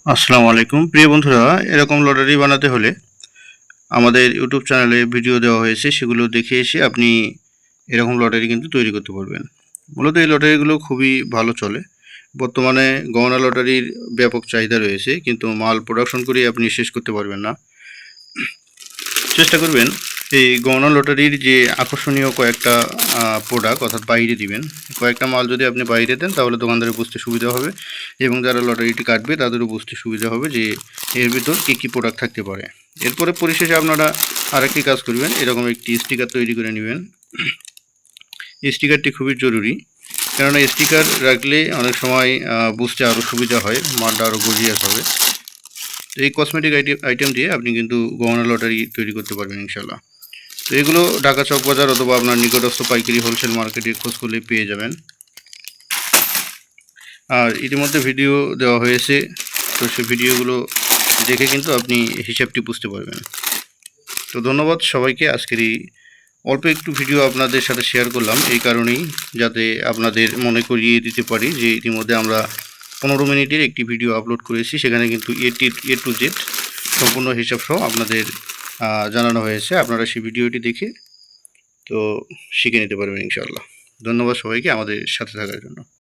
আসসালামু আলাইকুম প্রিয় বন্ধুরা, এরকম লটারি বানাতে হলে আমাদের ইউটিউব চ্যানেলে ভিডিও দেওয়া হয়েছে, সেগুলো দেখে এসে আপনি এরকম লটারি কিন্তু তৈরি করতে পারবেন। মূলত এই লটারিগুলো খুবই ভালো চলে। বর্তমানে গহনা লটারির ব্যাপক চাহিদা রয়েছে, কিন্তু মাল প্রোডাকশন করে আপনি শেষ করতে পারবেন না। চেষ্টা করবেন এই গহনা লটারির যে আকর্ষণীয় কয়েকটা প্রোডাক্ট অর্থাৎ বাইরে দিবেন। কয়েকটা মাল যদি আপনি বাইরে দেন তাহলে দোকানদারের বুঝতে সুবিধা হবে, এবং যারা লটারিটি কাটবে তাদেরও বুঝতে সুবিধা হবে যে এর ভিতর কী কী প্রোডাক্ট থাকতে পারে। এরপরে পরিশেষে আপনারা আরেকটি কাজ করবেন, এরকম একটি স্টিকার তৈরি করে নেবেন। এই স্টিকারটি খুবই জরুরি, কেননা স্টিকার রাখলে অনেক সময় বুঝতে আরও সুবিধা হয়, মালটা আরও গর্জিয়াস হবে। তো এই কসমেটিক আইটেম দিয়ে আপনি কিন্তু গহনা লটারি তৈরি করতে পারবেন ইনশাল্লাহ। তো এগুলো ঢাকা চক বাজার অথবা আপনার নিকটস্থ পাইকারি হোলসেল মার্কেটে খোঁজ করলে পেয়ে যাবেন। আর ইতিমধ্যে ভিডিও দেওয়া হয়েছে, তো সেই ভিডিওগুলো দেখে কিন্তু আপনি হিসাবটি বুঝতে পারবেন। তো ধন্যবাদ সবাইকে। আজকের এই অল্প একটু ভিডিও আপনাদের সাথে শেয়ার করলাম এই কারণেই, যাতে আপনাদের মনে করিয়ে দিতে পারি যে ইতিমধ্যে আমরা 15 মিনিটের একটি ভিডিও আপলোড করেছি, সেখানে কিন্তু এ টু জেড সম্পূর্ণ হিসাব সহ আপনাদের জানানো হয়েছে। আপনারা সেই ভিডিওটি দেখে তো শিখে নিতে পারবেন ইনশাআল্লাহ। ধন্যবাদ সবাইকে আমাদের সাথে থাকার জন্য।